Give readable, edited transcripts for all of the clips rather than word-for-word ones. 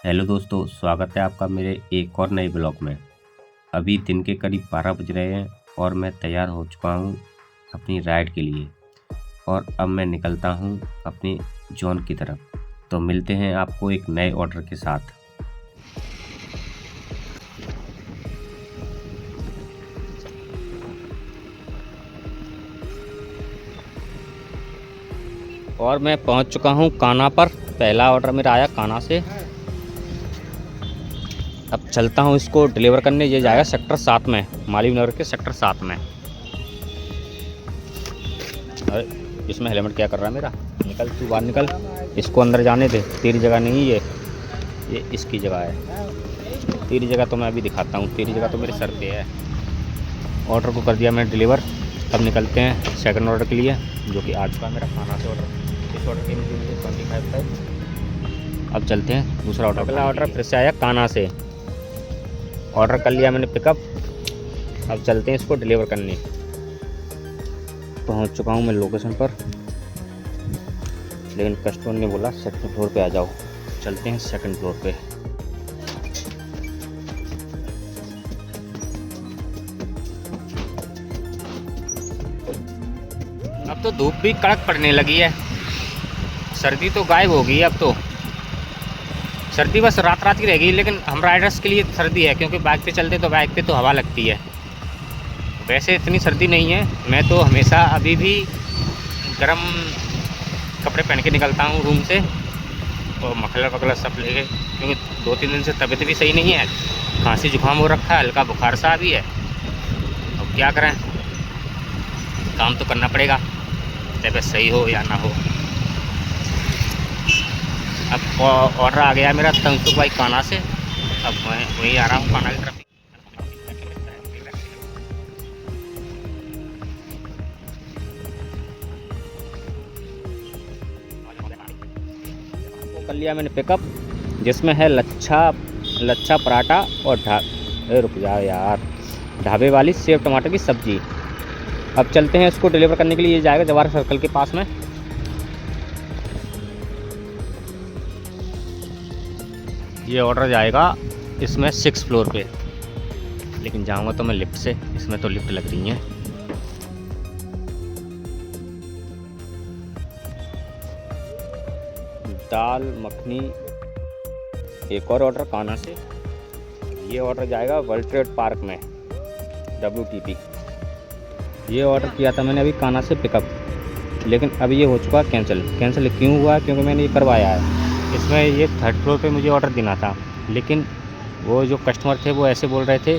Hello दोस्तों, स्वागत है आपका मेरे एक और नए ब्लॉग में। अभी दिन के करीब 12 बज रहे हैं और मैं तैयार हो चुका हूँ अपनी राइड के लिए। और अब मैं निकलता हूँ अपने जोन की तरफ। तो मिलते हैं आपको एक नए ऑर्डर के साथ। और मैं पहुंच चुका हूं काना पर। पहला ऑर्डर मेरा आया काना से। अब चलता हूं इसको डिलीवर करने। ये जाएगा सेक्टर 7 में, मालवीय नगर के सेक्टर 7 में। अरे इसमें हेलमेट क्या कर रहा है मेरा? निकल तू बाहर निकल। इसको अंदर जाने दे, तेरी जगह नहीं ये इसकी जगह है। तेरी जगह तो मैं अभी दिखाता हूँ, तेरी जगह तो मेरे सर पे है। ऑर्डर को कर दिया मैंने डिलीवर। अब निकलते हैं सेकंड ऑर्डर के लिए, जो कि आज का मेरा खाना से ऑर्डर। इस ऑर्डर के मुझे 25 है। अब चलते हैं दूसरा ऑर्डर। अगला ऑर्डर फिर से आया काना से। ऑर्डर कर लिया मैंने पिकअप। अब चलते हैं इसको डिलीवर करने। पहुंच चुका हूं मैं लोकेशन पर, लेकिन कस्टमर ने बोला सेकंड फ्लोर पे आ जाओ। चलते हैं सेकंड फ्लोर पे। अब तो धूप भी कड़क पड़ने लगी है, सर्दी तो गायब हो गई है। अब तो सर्दी बस रात रात की रहेगी, लेकिन हम राइडर्स के लिए सर्दी है, क्योंकि बाइक पे चलते तो बाइक पे तो हवा लगती है। वैसे इतनी सर्दी नहीं है। मैं तो हमेशा अभी भी गर्म कपड़े पहन के निकलता हूँ रूम से, और मफलर वगैरह सब लेके, क्योंकि 2-3 दिन से तबीयत भी सही नहीं है। खांसी जुकाम हो रखा है, हल्का बुखार सा भी है। अब क्या करें, काम तो करना पड़ेगा, तबीयत सही हो या ना हो। अब ऑर्डर आ गया मेरा तंसुख भाई काना से। अब मैं वहीं आ रहा हूँ काना की तरफ। कर लिया मैंने पिकअप, जिसमें है लच्छा पराठा और रुक जाओ यार, ढाबे वाली सेव टमाटर की सब्जी। अब चलते हैं इसको डिलीवर करने के लिए। ये जाएगा जवाहर सर्कल के पास में। ये ऑर्डर जाएगा इसमें 6 फ्लोर पे, लेकिन जाऊंगा तो मैं लिफ्ट से। इसमें तो लिफ्ट लग रही है। दाल मखनी एक और ऑर्डर काना से। ये ऑर्डर जाएगा वर्ल्ड ट्रेड पार्क में, WTP। ये ऑर्डर किया था मैंने अभी काना से पिकअप, लेकिन अब ये हो चुका कैंसिल। कैंसिल क्यों हुआ? क्योंकि मैंने ये करवाया है। इसमें ये 3rd फ्लोर पे मुझे ऑर्डर देना था, लेकिन वो जो कस्टमर थे वो ऐसे बोल रहे थे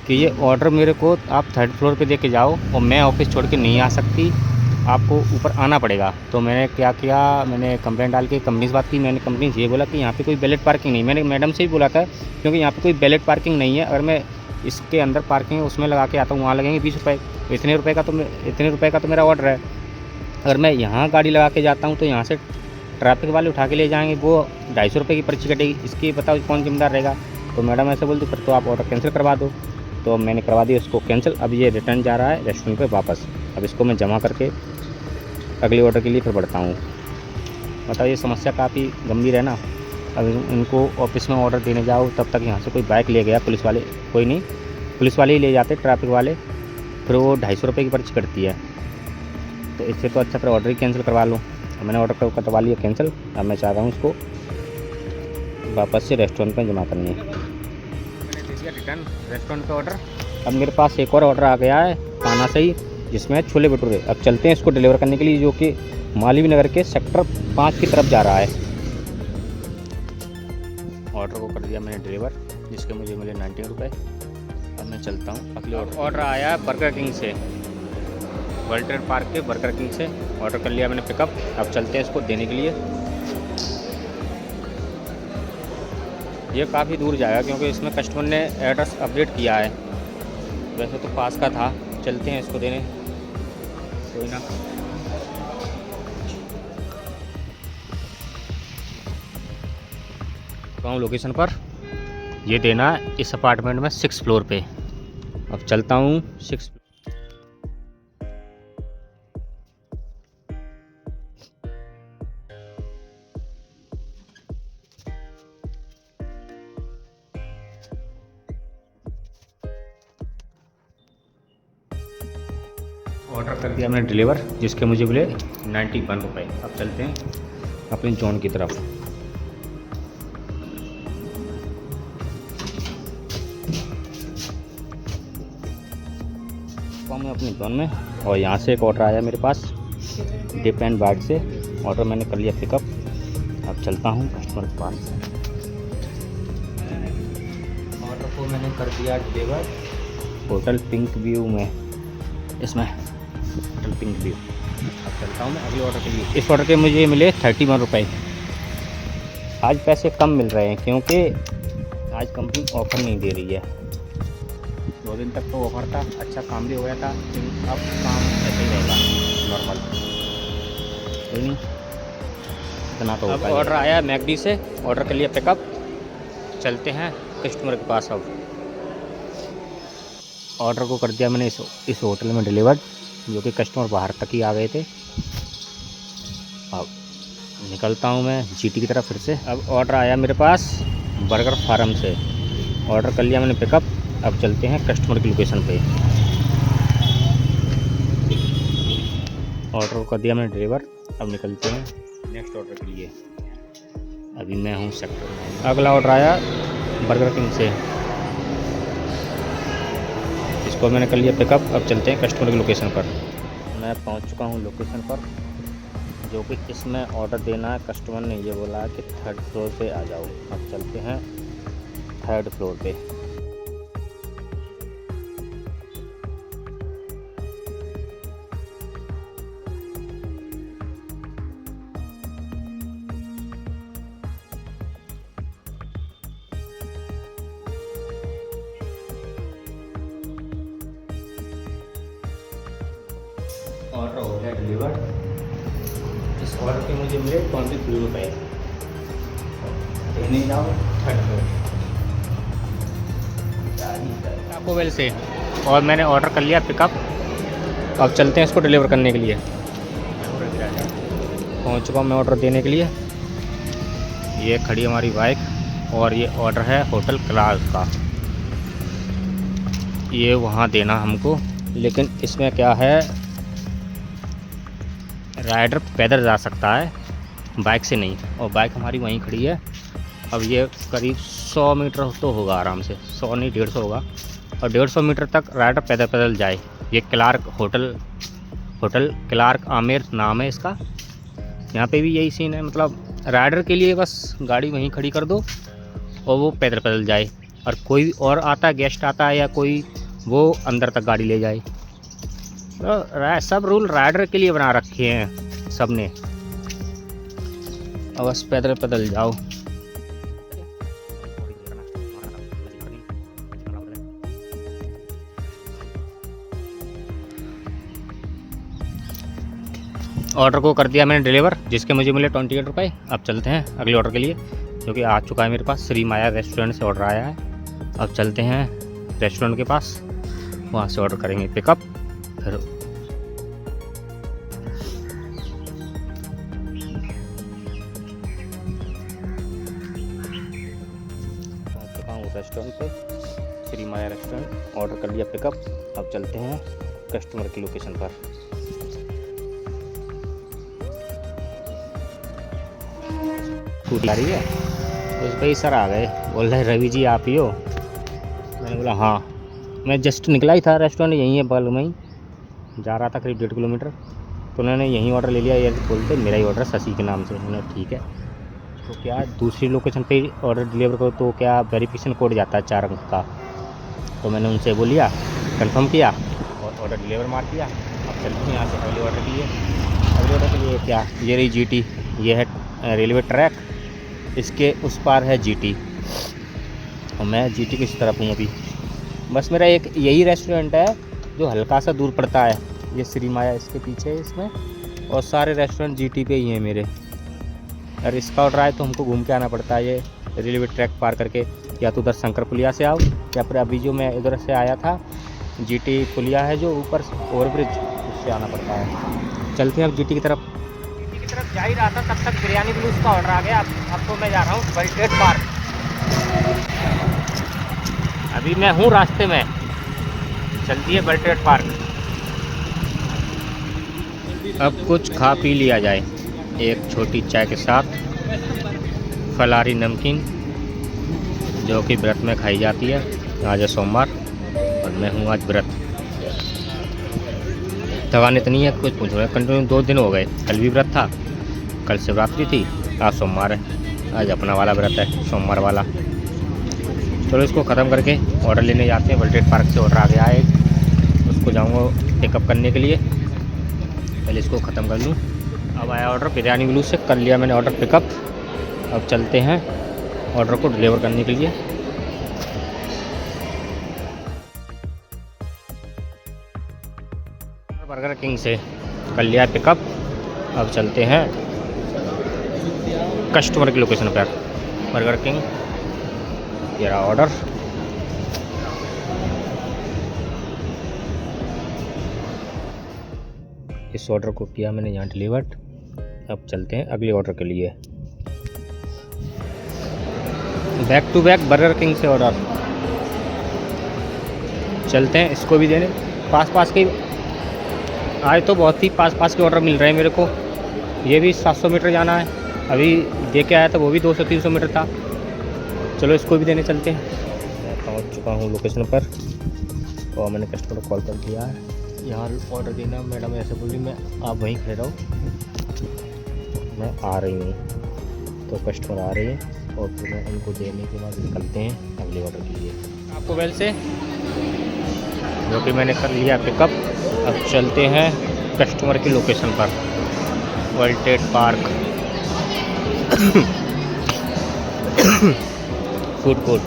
कि ये ऑर्डर मेरे को आप 3rd फ्लोर पे दे के जाओ, और मैं ऑफिस छोड़ के नहीं आ सकती, आपको ऊपर आना पड़ेगा। तो मैंने क्या किया, मैंने कंप्लेंट डाल के कंपनी से बात की। मैंने कंपनी से ये बोला कि यहाँ पे कोई वैलिड पार्किंग नहीं। मैंने मैडम से ही बोला था, क्योंकि यहाँ पे कोई वैलिड पार्किंग नहीं है। अगर मैं इसके अंदर पार्किंग उसमें लगा के आता हूँ, वहाँ लगेंगे 20 रुपये। इतने रुपये का तो मेरा ऑर्डर है। अगर मैं यहाँ गाड़ी लगा के जाता हूँ तो यहाँ से ट्रैफिक वाले उठा के ले जाएंगे, वो 250 रुपये की पर्ची कटेगी। इसकी बताओ कौन जिम्मेदार रहेगा? तो मैडम ऐसे बोलती, फिर तो आप ऑर्डर कैंसिल करवा दो। तो मैंने करवा दिया उसको कैंसिल। अब ये रिटर्न जा रहा है रेस्टोरेंट पे वापस। अब इसको मैं जमा करके अगले ऑर्डर के लिए फिर बढ़ता हूँ। मतलब ये समस्या काफ़ी गंभीर है ना। अब इनको ऑफिस में ऑर्डर देने जाओ, तब तक यहाँ से कोई बाइक ले गया पुलिस वाले। कोई नहीं, पुलिस वाले ही ले जाते ट्रैफिक वाले, फिर वो 250 रुपये की पर्ची कटती है। तो इससे तो अच्छा फिर ऑर्डर ही कैंसिल करवा लो। मैंने ऑर्डर करवा लिया कैंसिल। अब मैं चाह रहा हूँ इसको वापस से रेस्टोरेंट में जमा करनी है। मैंने दे दिया रिटर्न रेस्टोरेंट का ऑर्डर। अब मेरे पास एक और ऑर्डर आ गया है खाना से ही, जिसमें छोले भटूरे। अब चलते हैं इसको डिलीवर करने के लिए, जो कि मालवीय नगर के सेक्टर 5 की तरफ जा रहा है। ऑर्डर को कर दिया मैंने डिलीवर, जिसके मुझे मिले 19 रुपये। अब मैं चलता हूँ अगले ऑर्डर आया है बर्गर किंग से, वर्ल्ड ट्रेड पार्क के बर्गर किंग से। ऑर्डर कर लिया मैंने पिकअप। अब चलते हैं इसको देने के लिए। ये काफ़ी दूर जाएगा, क्योंकि इसमें कस्टमर ने एड्रेस अपडेट किया है। वैसे तो पास का था। चलते हैं इसको देने, कोई ना। तो हूँ लोकेशन पर। ये देना है इस अपार्टमेंट में 6 फ्लोर पे। अब चलता हूँ 6। ऑर्डर कर दिया मैंने डिलीवर, जिसके मुझे मिले 91 रुपये। अब चलते हैं अपनी जोन की तरफ। तो मैं अपनी जोन में, और यहाँ से एक ऑर्डर आया मेरे पास डिप एंड बाइट से। ऑर्डर मैंने कर लिया पिकअप। अब चलता हूँ कस्टमर के पास। ऑर्डर को मैंने कर दिया डिलीवर होटल पिंक व्यू में, इसमें होटल पिंक व्यू। अब चलता हूँ मैं अगले ऑर्डर के लिए। इस ऑर्डर के मुझे मिले 31 रुपये। आज पैसे कम मिल रहे हैं क्योंकि आज कंपनी ऑफ़र नहीं दे रही है। 2 दिन तक तो ऑफ़र था, अच्छा काम भी हो गया था, लेकिन अब काम ऐसे ही रहेगा नॉर्मल। कोई नहीं, इतना तो अब ऑर्डर आया मैकडी से, ऑर्डर कर लिया पिकअप। चलते हैं कस्टमर के पास। अब ऑर्डर को कर दिया मैंने इस होटल में डिलीवर, जो कि कस्टमर बाहर तक ही आ गए थे। अब निकलता हूँ मैं जीटी की तरफ फिर से। अब ऑर्डर आया मेरे पास बर्गर फार्म से, ऑर्डर कर लिया मैंने पिकअप। अब चलते हैं कस्टमर की लोकेशन पे। ऑर्डर को कर दिया मैंने डिलीवर। अब निकलते हैं नेक्स्ट ऑर्डर के लिए। अभी मैं हूँ सेक्टर में। अगला ऑर्डर आया बर्गर किंग से, इसको मैंने कर लिया पिकअप। अब चलते हैं कस्टमर की लोकेशन पर। मैं पहुंच चुका हूं लोकेशन पर, जो कि इसमें ऑर्डर देना है। कस्टमर ने ये बोला कि 3rd फ्लोर पे आ जाओ। अब चलते हैं 3rd फ्लोर पे। ऑर्डर हो गया डिलीवर। इस ऑर्डर के मुझे मिले 23 रुपये। देने जाओ 3rd फ्लोर टाको बेल से, और मैंने ऑर्डर कर लिया पिकअप। अब चलते हैं इसको डिलीवर करने के लिए। पहुंच चुका मैं ऑर्डर देने के लिए। ये खड़ी हमारी बाइक, और ये ऑर्डर है होटल क्लार्क का। ये वहाँ देना हमको, लेकिन इसमें क्या है, राइडर पैदल जा सकता है, बाइक से नहीं। और बाइक हमारी वहीं खड़ी है। अब ये करीब 100 मीटर तो होगा आराम से, 100 नहीं 150 होगा। और 150 मीटर तक राइडर पैदल पैदल जाए। ये क्लार्क होटल क्लार्क आमेर नाम है इसका। यहाँ पे भी यही सीन है, मतलब राइडर के लिए बस गाड़ी वहीं खड़ी कर दो और वो पैदल पैदल जाए। और कोई और आता है, गेस्ट आता है या कोई, वो अंदर तक गाड़ी ले जाए। तो सब रूल राइडर के लिए बना रखे हैं सब ने। अब बस पैदल पैदल जाओ। ऑर्डर को कर दिया मैंने डिलीवर, जिसके मुझे मिले 28 रुपये। अब चलते हैं अगले ऑर्डर के लिए, जो कि आ चुका है मेरे पास। श्री माया रेस्टोरेंट से ऑर्डर आया है। अब चलते हैं रेस्टोरेंट के पास, वहाँ से ऑर्डर करेंगे पिकअप। फिर रेस्टोरेंट पे, श्री माया रेस्टोरेंट, ऑर्डर कर लिया पिकअप। अब चलते हैं कस्टमर की लोकेशन पर। स्कूटी आ रही है, उस भाई सर आ गए, बोल रहे रवि जी आप ही हो। मैंने बोला हाँ। मैं जस्ट निकला ही था, रेस्टोरेंट यहीं है बगल में ही, जा रहा था करीब 1.5 किलोमीटर। तो उन्होंने यहीं ऑर्डर ले लिया। ये बोलते मेरा ही ऑर्डर शशि के नाम से। मैंने ठीक है, तो क्या दूसरी लोकेशन पे ऑर्डर डिलीवर करो तो क्या वेरिफिकेशन कोड जाता है 4 अंक का। तो मैंने उनसे बोलिया, कंफर्म किया और ऑर्डर डिलीवर मार दिया। अब चलते हैं यहाँ से अगले ऑर्डर के लिए। अगले ऑर्डर के लिए क्या, ये रही जीटी, ये है रेलवे ट्रैक, इसके उस पार है जीटी, और मैं जीटी की इस तरफ हूँ अभी। बस मेरा एक यही रेस्टोरेंट है जो हल्का सा दूर पड़ता है। ये श्री माया इसके पीछे है इसमें, और सारे रेस्टोरेंट जीटी पे ही हैं मेरे। अगर इसका ऑर्डर आए तो हमको घूम के आना पड़ता है, ये रेलवे ट्रैक पार करके, या तो उधर शंकर पुलिया से आओ, या फिर अभी जो मैं इधर से आया था जीटी पुलिया है जो ऊपर ओवरब्रिज, उससे आना पड़ता है। चलते हैं अब जीटी की तरफ। जीटी की तरफ जा ही रहा था, तब तक बिरयानी ब्लूज का ऑर्डर आ गया। अब तो मैं जा रहा हूँ वर्ल्ड ट्रेड पार्क। अभी मैं हूँ रास्ते में, चलती है वर्ल्ड ट्रेड पार्क। अब कुछ खा पी लिया जाए, एक छोटी चाय के साथ फलारी नमकीन, जो कि व्रत में खाई जाती है। आज है सोमवार और मैं हूँ आज व्रत। थकान इतनी है कुछ पूछो है, कंटिन्यू 2 दिन हो गए। कल भी व्रत था, कल शिवरात्रि थी, आज सोमवार है। आज अपना वाला व्रत है, सोमवार वाला। चलो इसको ख़त्म करके ऑर्डर लेने जाते हैं। वर्ल्ड ट्रेड पार्क से ऑर्डर आ गया है, उसको जाऊँगा पिकअप करने के लिए। पहले इसको ख़त्म कर लूँ। अब आया ऑर्डर बिरयानी ब्लू से, कर लिया मैंने ऑर्डर पिकअप। अब चलते हैं ऑर्डर को डिलीवर करने के लिए। बर्गर किंग से कर लिया पिकअप। अब चलते हैं कस्टमर की लोकेशन पर। बर्गर किंग, ये रहा ऑर्डर। इस ऑर्डर को किया मैंने यहाँ डिलीवर्ड। अब चलते हैं अगले ऑर्डर के लिए। Back to back Burger King से ऑर्डर। चलते हैं इसको भी देने। पास के आज तो बहुत ही पास के ऑर्डर मिल रहे हैं मेरे को। ये भी 700 मीटर जाना है, अभी दे के आया था वो भी 200-300 मीटर था। चलो इसको भी देने चलते हैं। मैं पहुंच चुका हूं लोकेशन पर और मैंने कस्टमर को कॉल कर दिया है। यहाँ ऑर्डर देना, मैडम ऐसे बोली मैं आप वहीं खड़े रहो, मैं आ रही हूँ। तो कस्टमर आ रही है और फिर मैं उनको देने के बाद निकलते हैं अगले ऑर्डर के लिए। आपको वेल से जो कि मैंने कर लिया पिकअप। अब चलते हैं कस्टमर की लोकेशन पर, world trade park food court.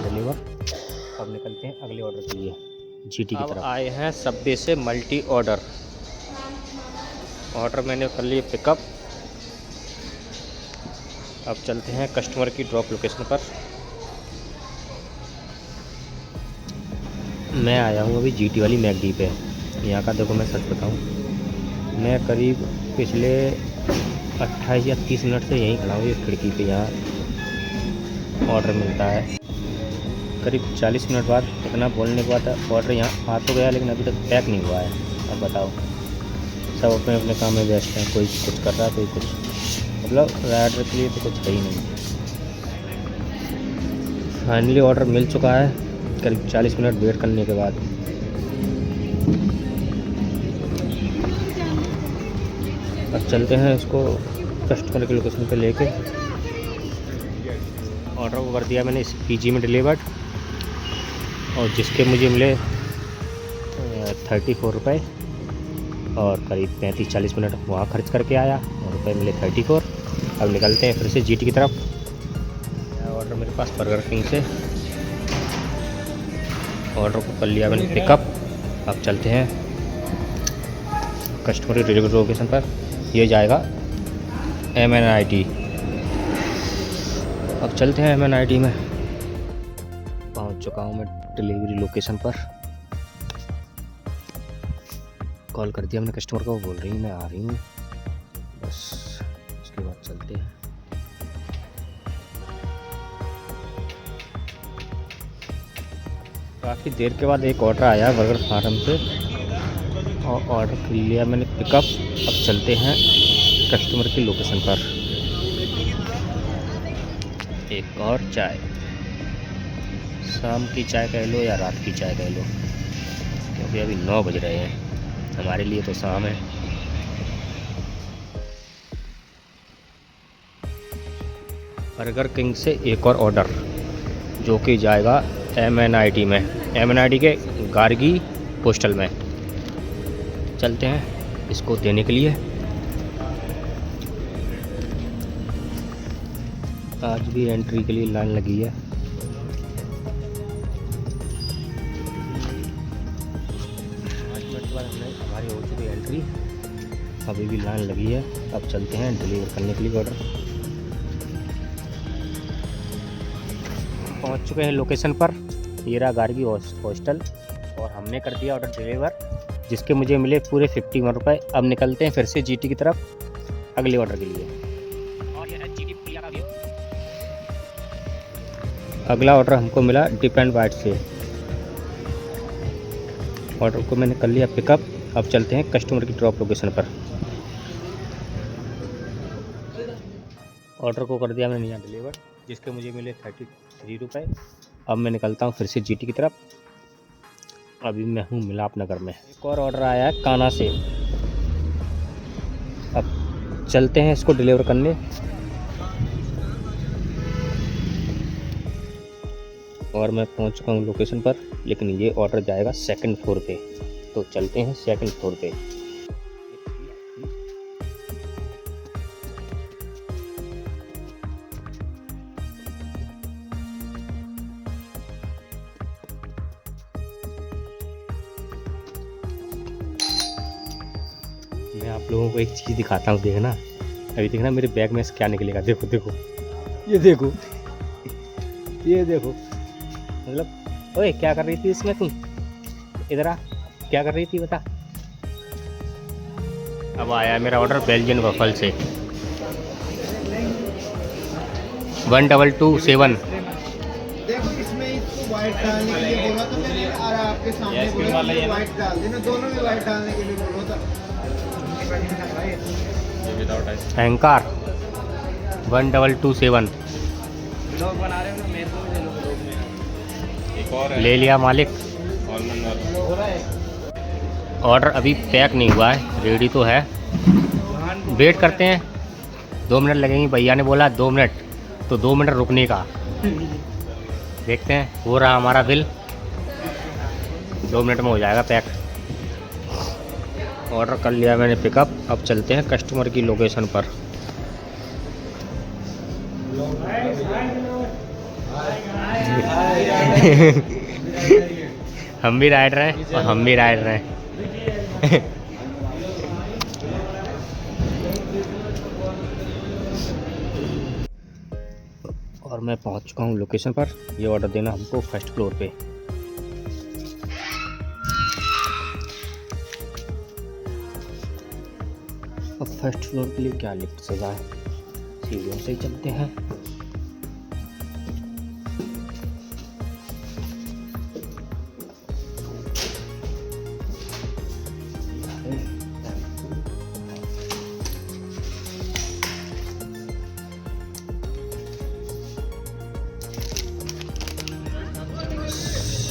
Deliver. अब निकलते हैं अगले ऑर्डर के लिए जीटी की तरफ। आए हैं सबवे से मल्टी ऑर्डर मैंने कर लिए पिकअप। अब चलते हैं कस्टमर की ड्रॉप लोकेशन पर। मैं आया हूँ अभी जीटी वाली मैकडी पे। यहाँ का देखो, मैं सच बताऊँ, मैं करीब पिछले 28 या 30 मिनट से यहीं खड़ा हूँ इस खिड़की पे। यहाँ ऑर्डर मिलता है करीब 40 मिनट बाद। इतना बोलने के बाद ऑर्डर यहाँ आ तो गया, लेकिन अभी तक पैक नहीं हुआ है। अब बताओ, सब अपने अपने काम में व्यस्त हैं। कोई कुछ कर रहा है, कोई कुछ, मतलब राइडर के लिए तो कुछ है ही नहीं। फाइनली ऑर्डर मिल चुका है करीब 40 मिनट वेट करने के बाद। अब चलते हैं इसको कस्टमर की लोकेशन पे लेके। ऑर्डर को कर दिया मैंने इस पीजी में डिलीवर्ड, और जिसके मुझे मिले 34 रुपये और करीब 35-40 मिनट वहाँ खर्च करके आया और रुपये मिले 34। अब निकलते हैं फिर से जीटी की तरफ। ऑर्डर मेरे पास बर्गर किंग से, ऑर्डर को कर लिया मैंने पिकअप। अब चलते हैं कस्टमर की डिलीवरी लोकेशन पर। ये जाएगा MNIT। अब चलते हैं MNIT में। पहुंच चुका हूं मैं डिलीवरी लोकेशन पर। कॉल कर दिया मैंने कस्टमर को, बोल रही मैं आ रही हूँ, बस उसके बाद चलते हैं। काफ़ी देर के बाद एक ऑर्डर आया बर्गर फार्म से और ऑर्डर कर लिया मैंने पिकअप। अब चलते हैं कस्टमर की लोकेशन पर। एक और चाय, शाम की चाय कह लो या रात की चाय कह लो, क्योंकि अभी 9 बज रहे हैं, हमारे लिए तो शाम है। बर्गर किंग से एक और ऑर्डर जो कि जाएगा MNIT में, MNIT के गार्गी पोस्टल में। चलते हैं इसको देने के लिए। आज भी एंट्री के लिए लाइन लगी है। हमारी हो चुकी है एंट्री, अभी भी लाइन लगी है। अब चलते हैं डिलीवर करने के लिए ऑर्डर। पहुंच चुके हैं लोकेशन पर। ये रहा गार्गी हॉस्टल और हमने कर दिया ऑर्डर डिलीवर, जिसके मुझे मिले पूरे 51 रुपये। अब निकलते हैं फिर से जीटी की तरफ अगले ऑर्डर के लिए। और ये जीटी पुलिया का व्यू। अगला ऑर्डर हमको मिला डिप एंड वाइट से ऑर्डर को मैंने कर लिया पिकअप। अब चलते हैं कस्टमर की ड्रॉप लोकेशन पर। ऑर्डर को कर दिया मैंने यहाँ डिलीवर, जिसके मुझे मिले 33 रुपये। अब मैं निकलता हूँ फिर से जीटी की तरफ। अभी मैं हूँ मिलाप नगर में। एक और ऑर्डर आया है काना से, अब चलते हैं इसको डिलीवर करने। और मैं पहुँच चुका हूँ लोकेशन पर, लेकिन ये ऑर्डर जाएगा 2nd फ्लोर पे। तो चलते हैं 2nd फ्लोर पे। मैं आप लोगों को एक चीज़ दिखाता हूँ, देखना। अभी देखना मेरे बैग में से क्या निकलेगा। देखो देखो, ये देखो, ये देखो। मतलब ओए क्या कर रही थी इसमें तुम? इधर आ, क्या कर रही थी बता। अब आया मेरा ऑर्डर बेल्जियन वफल से 1227। देखो इसमें इसको वाइट डालने के लिए बोला था मैंने, और आपके सामने बोला कि वाइट डाल देना, दोनों में वाइट डालने के लिए बोला था। एंकर 1227 लोग बना रहे हो ना, मेरे को भी ले लो लोग में। एक और है, ले लिया मालिक। हो रहा है। ऑर्डर अभी पैक नहीं हुआ है, रेडी तो है। वेट करते हैं, 2 मिनट लगेंगे। भैया ने बोला 2 मिनट, तो 2 मिनट रुकने का। देखते हैं, हो रहा हमारा बिल। 2 मिनट में हो जाएगा पैक। ऑर्डर कर लिया मैंने पिकअप। अब चलते हैं कस्टमर की लोकेशन पर। हम भी राइडर हैं और हम भी राइडर हैं। और मैं पहुंच चुका हूं लोकेशन पर। ये ऑर्डर देना हमको 1st फ्लोर पे। अब 1st फ्लोर के लिए क्या लिफ्ट से जाए, सीढ़ियों से ही चलते हैं।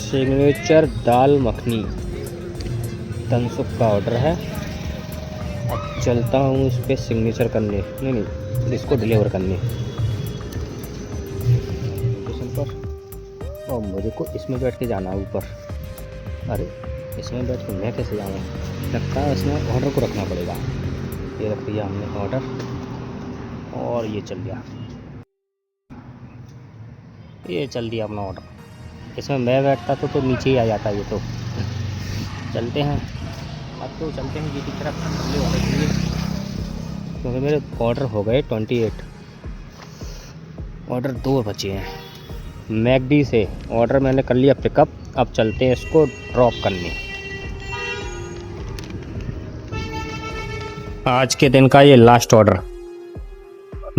सिग्नेचर दाल मखनी तनसुख का ऑर्डर है। अब चलता हूँ इस पर सिग्नेचर करने, नहीं इसको डिलीवर करने स्टेशन पर। और मुझे को इसमें बैठ के जाना है ऊपर। अरे इसमें बैठ के मैं कैसे जाऊँ? लगता है इसमें ऑर्डर को रखना पड़ेगा। ये रख दिया हमने ऑर्डर और ये चल गया, ये चल दिया अपना ऑर्डर। इसमें मैं बैठता तो नीचे ही आ जाता ये तो। चलते हैं अब, तो चलते हैं जीटी की तरफ अगले ऑर्डर के लिए, क्योंकि मेरे ऑर्डर हो गए 28। ऑर्डर 2 बचे हैं। मैकडी से ऑर्डर मैंने कर लिया पिकअप। अब चलते हैं इसको ड्रॉप करने। आज के दिन का ये लास्ट ऑर्डर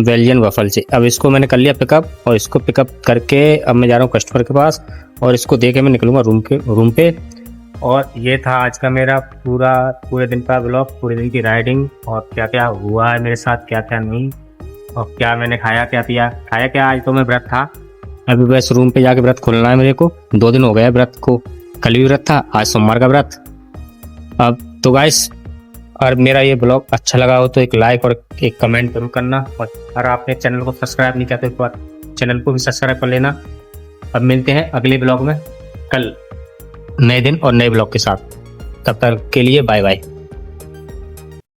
बेल्जियन वफल से। अब इसको मैंने कर लिया पिकअप, और इसको पिकअप करके अब मैं जा रहा हूँ कस्टमर के पास, और इसको दे के मैं निकलूँगा रूम पे। और ये था आज का मेरा पूरे दिन का ब्लॉग, पूरे दिन की राइडिंग, और क्या क्या हुआ है मेरे साथ, क्या क्या नहीं, और क्या मैंने खाया क्या पिया। खाया क्या, आज तो मैं व्रत था। अभी बस रूम पे जाके व्रत खोलना है मेरे को। 2 दिन हो गया व्रत को, कल भी व्रत था, आज सोमवार का व्रत। अब तो गाइस, और मेरा ये ब्लॉग अच्छा लगा हो तो एक लाइक और एक कमेंट जरूर करना। और अगर आपने चैनल को सब्सक्राइब नहीं किया तो एक बार चैनल को भी सब्सक्राइब कर लेना। अब मिलते हैं अगले ब्लॉग में कल, नए दिन और नए ब्लॉग के साथ। तब तक के लिए बाय बाय।